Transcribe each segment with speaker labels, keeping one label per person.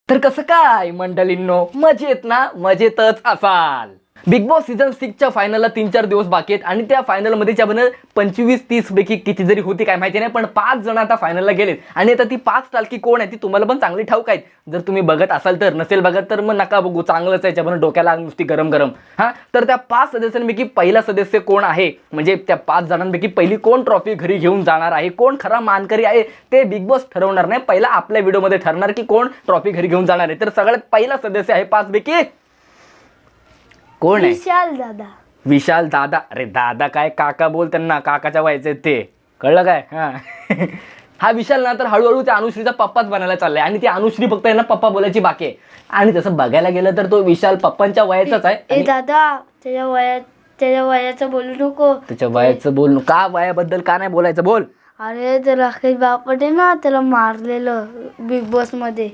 Speaker 1: तर कसं काय मंडळींनो, मजेत ना? मजेतच असाल. बिग बॉस सीझन 6 च्या फायनलला 3-4 दिवस बाकी आहेत आणि त्या फायनलमध्ये च्या 25-30 पैकी किती जरी होती काय माहिती नाही, पण 5 जण आता फायनलला गेलेत आणि आता ती 5 टालकी कोण आहे ती तुम्हाला पण चांगली ठाऊक आहेत. जर तुम्ही बघत असाल तर, नसेल बघत तर मग नका बघू, चांगलंच आहे. त्याच्यावर डोक्याला नुसती गरम गरम. हा, तर त्या 5 सदस्यांपैकी पहिला सदस्य कोण आहे, म्हणजे त्या 5 जणांपैकी पहिली कोण ट्रॉफी घरी घेऊन जाणार आहे, कोण खरा मानकरी आहे ते बिग बॉस ठरवणार नाही. पहिला आपल्या व्हिडिओमध्ये ठरणार की कोण ट्रॉफी घरी घेऊन जाणार आहे. तर सगळ्यात पहिला सदस्य आहे 5 पैकी कोण आहे?
Speaker 2: विशाल दादा.
Speaker 1: विशाल दादा. अरे दादा काय, काका बोल त्यांना, काकाच्या वयाचे ते, कळलं काय? हा विशाल ना तर हळूहळू त्या अनुश्रीचा पप्पाच बनायला चाललाय आणि ती अनुश्री फक्त यांना पप्पा बोलायची बाकी आहे. आणि तसं बघायला गेलं तर तो विशाल पप्पांच्या वयाचाच आहे.
Speaker 2: दादा त्याच्या वयाचं बोलू नको.
Speaker 1: त्याच्या वयाचं बोल का? वयाबद्दल का नाही बोलायचं? बोल.
Speaker 2: अरे तर राकेश बापट आहे ना, त्याला मारलेलं बिग बॉस मध्ये.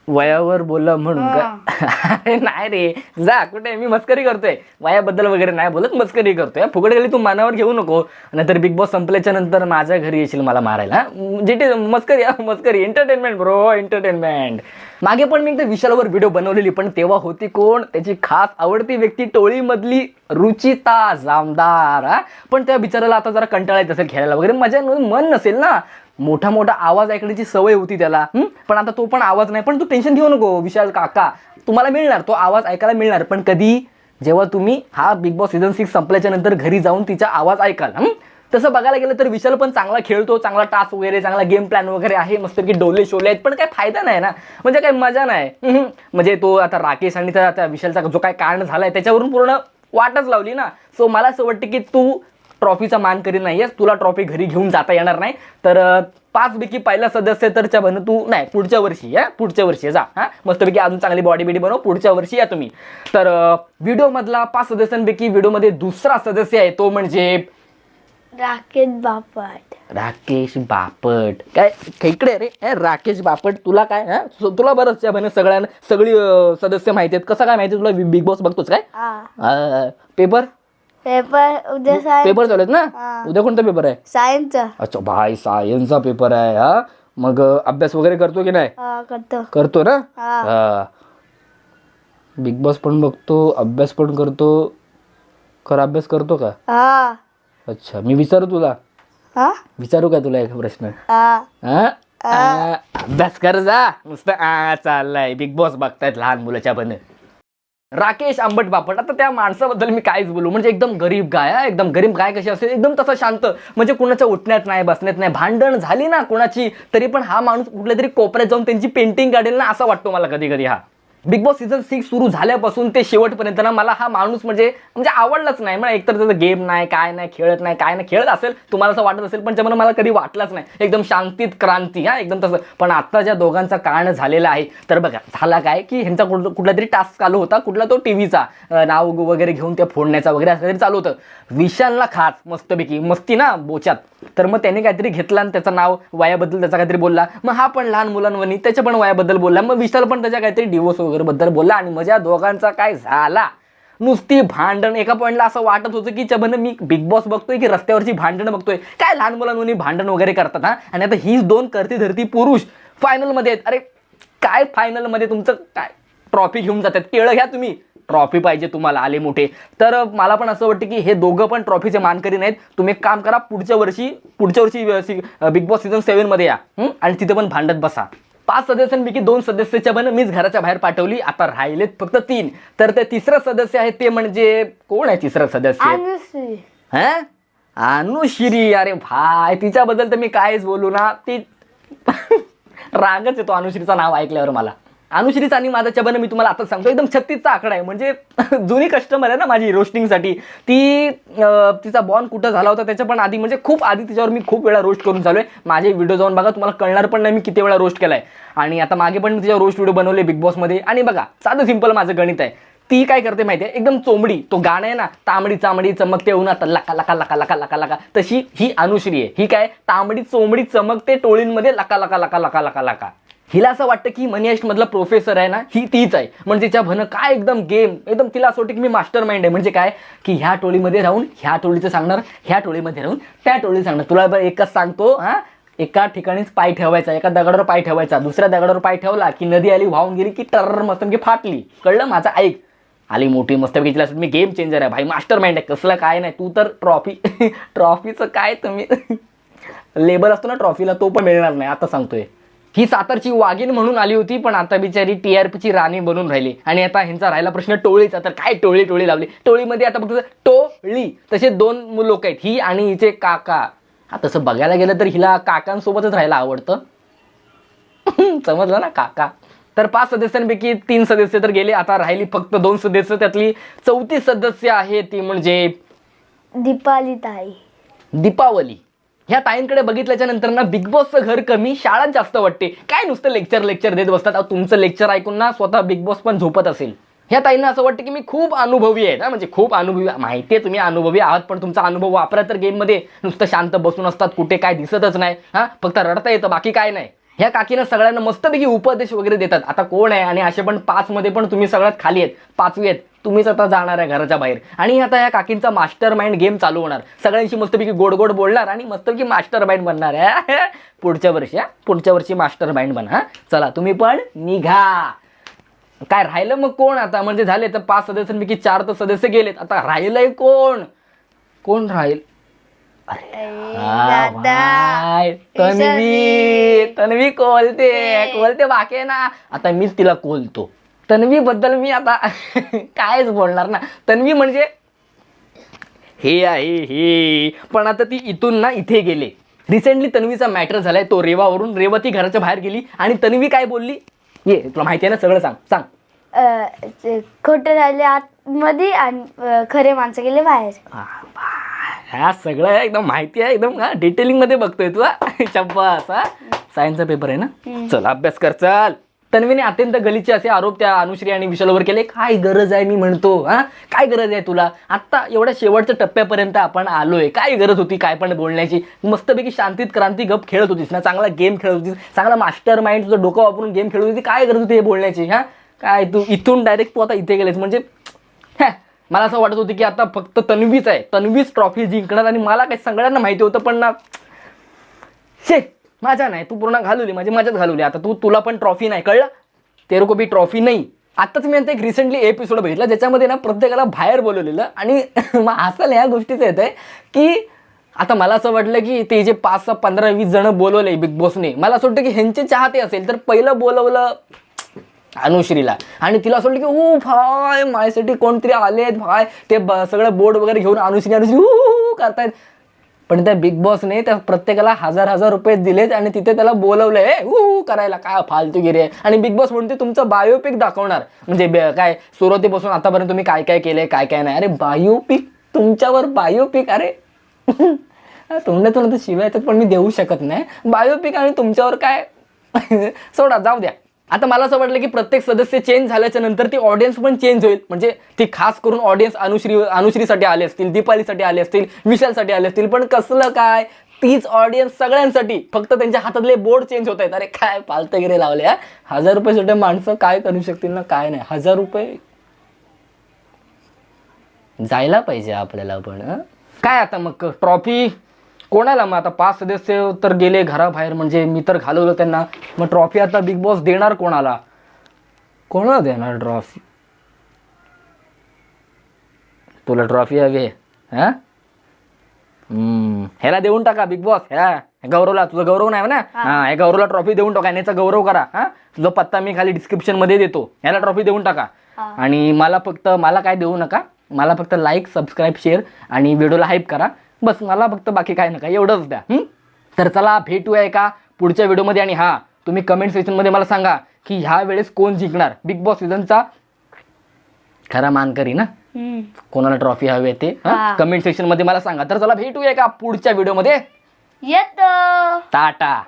Speaker 1: वयावर बोलला म्हणून का? अरे नाही रे, जा कुठे, मी मस्करी करतोय. वयाबद्दल वगैरे नाही बोलत, मस्करी करतोय. फुकट गेली तू मनावर घेऊ नको, नाहीतर बिग बॉस संपल्याच्या नंतर माझ्या घरी येशील मला मारायला. जे मस्करी, मस्करी, एंटरटेनमेंट ब्रो, एंटरटेनमेंट. मागे पण मी एकदा विशालवर व्हिडिओ बनवलेली, पण तेव्हा होती कोण? त्याची खास आवडती व्यक्ती टोळीमधली रुचिता जामदार. पण त्या बिचाराला आता जरा कंटाळा येत असेल खेळायला वगैरे, मजा मन नसेल ना. मोठा मोठा आवाज ऐकण्याची सवय होती त्याला, पण आता तो पण आवाज नाही. पण तू टेन्शन घेऊ नको विशाल काका, तुम्हाला मिळणार तो आवाज ऐकायला मिळणार. पण कधी? जेव्हा तुम्ही हा बिग बॉस सीझन 6 संपल्याच्या नंतर घरी जाऊन तिचा आवाज ऐकाल. तसं बघायला गेलं तर विशाल पण चांगला खेळतो, चांगला टास्क वगैरे, चांगला गेम प्लॅन वगैरे आहे, मस्त की डोले शोले आहेत, पण काही फायदा नाही ना, म्हणजे काही मजा नाही. म्हणजे तो आता राकेश आणि त्या विशालचा जो काय कांड झालाय त्याच्यावरून पूर्ण वाटच लावली ना. सो मला असं वाटतं की तू ट्रॉफीचा मानकरी नाहीयेस, तुला ट्रॉफी घरी घेऊन जाता येणार नाही. तर 5 पैकी पहिला सदस्य तरच्या बन तू नाही, पुढच्या वर्षी जा. मस्तपैकी अजून चांगली बॉडी बिडी बनव, पुढच्या वर्षी या तुम्ही. तर व्हिडिओ मधला 5 सदस्यांपैकी व्हिडिओमध्ये दुसरा सदस्य आहे तो म्हणजे
Speaker 2: राकेश बापट.
Speaker 1: राकेश बापट. काय इकडे रे राकेश बापट, तुला काय? तुला बरंच बन सगळी सदस्य माहिती आहेत. कसं काय माहिती तुला? बिग बॉस बघतोच काय? पेपर
Speaker 2: उद्या
Speaker 1: पेपर चालू आहेत ना? उद्या कोणता पेपर आहे?
Speaker 2: सायन्सचा.
Speaker 1: अच्छा भाई, सायन्सचा पेपर आहे. हा, मग अभ्यास वगैरे करतो की नाही? करतो ना. बिग बॉस पण बघतो, अभ्यास पण करतो. खरं अभ्यास करतो का? अच्छा, मी विचारू तुला? विचारू का तुला एक प्रश्न? अभ्यास कर जा. नुसतं चाललाय. बिग बॉस बघतायत लहान मुलाच्या पण. राकेश आंबट बापट. आता त्या माणसाबद्दल मी काहीच बोलू, म्हणजे एकदम गरीब गाय. एकदम गरीब गाय कशी असते, एकदम तसं शांत, म्हणजे कुणाच्या उठण्यात नाही, बसण्यात नाही. भांडण झाली ना कुणाची तरी पण हा माणूस कुठल्या तरी कोपऱ्यात जाऊन त्यांची पेंटिंग काढेल ना, असं वाटतो मला कधी कधी. हा बिग बॉस सीझन 6 सुरू झाल्यापासून ते शेवटपर्यंत ना मला हा माणूस म्हणजे आवडलाच नाही. मला एकतर त्याचा गेम नाही, काय नाही, खेळत नाही, काय नाही. खेळत असेल तुम्हाला असं वाटत असेल, पण त्यामुळे मला कधी वाटलंच नाही. एकदम शांतीत क्रांती. एकदम तसं. पण आता ज्या दोघांचा कांड झालेला आहे, तर बघा झाला काय की ह्यांचा कुठला तरी टास्क चालू होता, कुठला तो टीव्हीचा नाव वगैरे घेऊन त्या फोडण्याचा वगैरे असं तरी चालू होतं. विशालला खास मस्तपैकी मस्ती ना बोच्यात, तर मग त्याने काहीतरी घेतला आणि त्याचं नाव वयाबद्दल त्याचा काहीतरी बोलला. मग हा पण लहान मुलांवनी त्याच्या पण वयाबद्दल बोलला. मग विशाल पण त्याच्या काहीतरी डिवोर्स वगैरे बद्दल बोलला आणि माझ्या दोघांचा काय झाला, नुसती भांडण. एका पॉईंटला असं वाटत होतं की चबन मी बिग बॉस बघतोय की रस्त्यावरची भांडणं बघतोय. काय लहान मुलांवनी भांडण वगैरे करतात. आणि आता हीच 2 करती धरती पुरुष फायनलमध्ये आहेत. अरे काय फायनलमध्ये तुमचं काय ट्रॉफी घेऊन जातात? केळं घ्या तुम्ही, ट्रॉफी पाहिजे तुम्हाला आले मोठे. तर मला पण असं वाटतं की हे दोघं पण ट्रॉफीचे मानकरी नाहीत. तुम्ही एक काम करा, पुढच्या वर्षी बिग बॉस सीझन 7 मध्ये या आणि तिथे पण भांडत बसा. 5 सदस्यांपैकी 2 सदस्याच्या पण मीच घराच्या बाहेर पाठवली. आता राहिलेत फक्त 3. तर ते तिसरं सदस्य आहे ते म्हणजे कोण आहे तिसरं सदस्य?
Speaker 2: अनुश्री.
Speaker 1: अनुश्री. अरे भाई, तिच्याबद्दल तर मी कायच बोलू ना. ती रागच येतो अनुश्रीचं नाव ऐकल्यावर मला. अनुश्रीचा आणि माझा चबन मी तुम्हाला आता सांगतो एकदम 36चा आकडा आहे. म्हणजे जुनी कस्टमर आहे ना माझी रोस्टिंगसाठी. तिचा बॉन्ड कुठं झाला होता त्याच्या पण आधी, म्हणजे खूप आधी तिच्यावर मी खूप वेळा रोस्ट करून चालू आहे. माझे व्हिडिओ जाऊन बघा, तुम्हाला कळणार पण नाही मी किती वेळा रोस्ट केलाय. आणि आता मागे पण तिच्यावर रोस्ट व्हिडिओ बनवले बिग बॉसमध्ये. आणि बघा साधं सिंपल माझं गणित आहे. ती काय करते माहिती आहे, एकदम चोमडी. तो गाणं आहे ना, तांबडी चांबडी चमकते उन्हात लका लका लका लका लका लका, तशी ही अनुश्री आहे. ही काय तांबडी चोमडी चमकते टोळींमध्ये लका लका लका लका लका लका. हिला असं वाटतं की मनी हाइस्ट मधला प्रोफेसर आहे ना, ही तीच आहे. म्हणजे तिच्या भन काय एकदम गेम, एकदम तिला असं वाटतं की मी मास्टर माइंड आहे. म्हणजे काय की ह्या टोळीमध्ये राहून ह्या टोळीचं सांगणार, ह्या टोळीमध्ये राहून त्या टोळीचं सांगणार. तुला एकच सांगतो, एका ठिकाणीच पाय ठेवायचा, एका दगडावर पाय ठेवायचा, दुसऱ्या दगडावर पाय ठेवला की नदी आली वाहून गेली की टर मस्तपैकी फाटली. कळलं माझं ऐक. आली मोठी मस्तपैकी तिला मी गेम चेंजर आहे भाई, मास्टर माइंड आहे, कसलं काय नाही. तू तर ट्रॉफीचं काय तुम्ही लेबल असतो ना ट्रॉफीला तो पण मिळणार नाही आता सांगतोय. ही सातारची वाघीण म्हणून आली होती पण आता बिचारी TRPची राणी बनून राहिली. आणि आता ह्यांचा राहिला प्रश्न टोळीचा. तर काय टोळी लावली टोळीमध्ये आता फक्त टोळी तसे 2 लोक आहेत, ही आणि हिचे काका. हा तसं बघायला गेलं तर हिला काकांसोबतच राहायला आवडतं. समजलं ना काका. तर 5 सदस्यांपैकी 3 सदस्य तर गेले, आता राहिली फक्त 2 सदस्य. त्यातली 4थी सदस्य आहे ती म्हणजे
Speaker 2: दीपाली ताई.
Speaker 1: दीपावली. ह्या ताईंकडे बघितल्याच्या नंतर ना बिग बॉसचं घर कमी शाळात जास्त वाटते. काय नुसतं लेक्चर देत बसतात. तुमचं लेक्चर ऐकून ना स्वतः बिग बॉस पण झोपत असेल. ह्या ताईंना असं वाटतं की मी खूप अनुभवी आहे, म्हणजे खूप अनुभवी. माहिती आहे तुम्ही अनुभवी आहात पण तुमचा अनुभव वापरा तर गेममध्ये. नुसतं शांत बसून असतात, कुठे काय दिसतच नाही. फक्त रडता येतं बाकी काय नाही. ह्या काकीनं सगळ्यांना मस्तपैकी उपदेश वगैरे देतात. आता कोण आहे आणि असे पण 5 मध्ये पण तुम्ही सगळ्यात खाली आहेत, 5वी आहेत. तुम्हीच आता जाणार आहे घराच्या बाहेर आणि आता या काकींचा मास्टर माइंड गेम चालू होणार. सगळ्यांशी मस्तपैकी गोड बोलणार आणि मस्तपैकी मास्टर माइंड बनणार आहे. पुढच्या वर्षी मास्टर माइंड बना. चला तुम्ही पण निघा. काय राहिलं मग कोण आता, म्हणजे झाले तर 5 सदस्यांपैकी 4 तर सदस्य गेलेत. आता राहिलंय कोण राहील. तन्वी कोलते बाकी ना. आता मीच तिला कोलतो. तन्वी बद्दल मी आता कायच बोलणार ना. तन्वी म्हणजे हे आहे हे, पण आता ती इथून ना इथे गेले. रिसेंटली तन्वीचा मॅटर झालाय तो रेवावरून. रेवा ती घराच्या बाहेर गेली आणि तन्वी काय बोलली ये तुला माहिती आहे ना, सगळं सांग.
Speaker 2: खोटे राहिले आतमध्ये आणि खरे माणसं गेले बाहेर.
Speaker 1: ह्या सगळं एकदम माहिती आहे, एकदम डिटेलिंग मध्ये बघतोय तू. शब्बास. सायन्सचा पेपर आहे ना, चल अभ्यास कर चल. तन्वीने अत्यंत गलिचे असे आरोप त्या अनुश्री आणि विशालवर केले. काय गरज आहे मी म्हणतो, काय गरज आहे तुला आता एवढ्या शेवटच्या टप्प्यापर्यंत आपण आलोय. काय गरज होती काय पण बोलण्याची. मस्तपैकी शांतीत क्रांती गप खेळत होतीस ना, चांगला गेम खेळत होतीस, चांगला मास्टर माइंड तुझं डोकं वापरून गेम खेळत होती. काय गरज होती हे बोलण्याची. काय तू इथून डायरेक्ट तू आता इथे गेलेस म्हणजे मला असं वाटत होतं की आता फक्त तन्वीच आहे, तन्वीच ट्रॉफी जिंकणार. आणि मला काही सगळ्यांना माहिती होतं पण ना माझ्या नाही, तू पूर्ण घालवली, माझी मजाच घालवली. आता तुला पण ट्रॉफी नाही, कळलं. तेरे को भी ट्रॉफी नाही. आताच मी एक रिसेंटली एपिसोड बघितला ज्याच्यामध्ये ना प्रत्येकाला बाहेर बोलवलेलं आणि असं ह्या गोष्टीचं येत आहे की आता मला असं वाटलं की ते जे 5, 15, 20 जण बोलवले बिग बॉसने, मला असं वाटतं की ह्यांचे चाहते असेल तर पहिलं बोलवलं अनुश्रीला आणि तिला असं वाटलं की ओ भाय माझ्यासाठी कोणतरी आलेत भाय, ते सगळं बोर्ड वगैरे घेऊन अनुश्री करतायत. पण त्या बिग बॉसने त्या प्रत्येकाला 1000 रुपये दिलेत आणि तिथे त्याला बोलवलंय करायला. काय फालतूगिरी आहे. आणि बिग बॉस म्हणते तुमचं बायोपिक दाखवणार, म्हणजे काय सुरुवातीपासून आतापर्यंत तुम्ही काय काय केलंय काय काय नाही. अरे बायोपिक, तुमच्यावर बायोपिक. अरे तोंडातून तर शिवाय येतात पण मी देऊ शकत नाही बायोपिक आणि तुमच्यावर काय. सोडा जाऊ द्या. आता मला असं वाटलं की प्रत्येक सदस्य चेंज झाल्याच्या नंतर ती ऑडियन्स पण चेंज होईल. म्हणजे ती खास करून ऑडियन्स अनुश्रीसाठी आले असतील, दीपालीसाठी आले असतील, विशालसाठी आले असतील. पण कसलं काय, तीच ऑडियन्स सगळ्यांसाठी, फक्त त्यांच्या हातातले बोर्ड चेंज होत आहेत. अरे काय फालतगिरी लावले. 1000 रुपये माणसं काय करू शकतील ना, काय नाही. 1000 रुपये जायला पाहिजे आपल्याला पण. काय आता मग ट्रॉफी कोणाला. मग आता 5 सदस्य तर गेले घराबाहेर, म्हणजे मी तर घालवलं त्यांना. मग ट्रॉफी आता बिग बॉस देणार कोणाला देणार ट्रॉफी. तुला ट्रॉफी हवी आहे ह्याला देऊन टाका बिग बॉस. गौरवला, तुझा गौरव नाही ना, ह्या गौरवला ट्रॉफी देऊन टाका. याचा गौरव करा. तुझा पत्ता मी खाली डिस्क्रिप्शन मध्ये देतो. ह्याला ट्रॉफी देऊन टाका. आणि मला काय देऊ नका. मला फक्त लाईक, सबस्क्राईब, शेअर आणि व्हिडिओला हाईप करा बस. मला फक्त बाकी काय नका, एवढंच द्या. तर चला भेटूया एका पुढच्या व्हिडिओमध्ये. आणि तुम्ही कमेंट सेक्शनमध्ये मला सांगा की ह्या वेळेस कोण जिंकणार बिग बॉस सीझनचा खरा मानकरी ना, कोणाला ट्रॉफी हवी आहे ते कमेंट सेक्शनमध्ये मला सांगा. तर चला भेटूया एका पुढच्या व्हिडिओमध्ये.
Speaker 2: येतो.
Speaker 1: टाटा.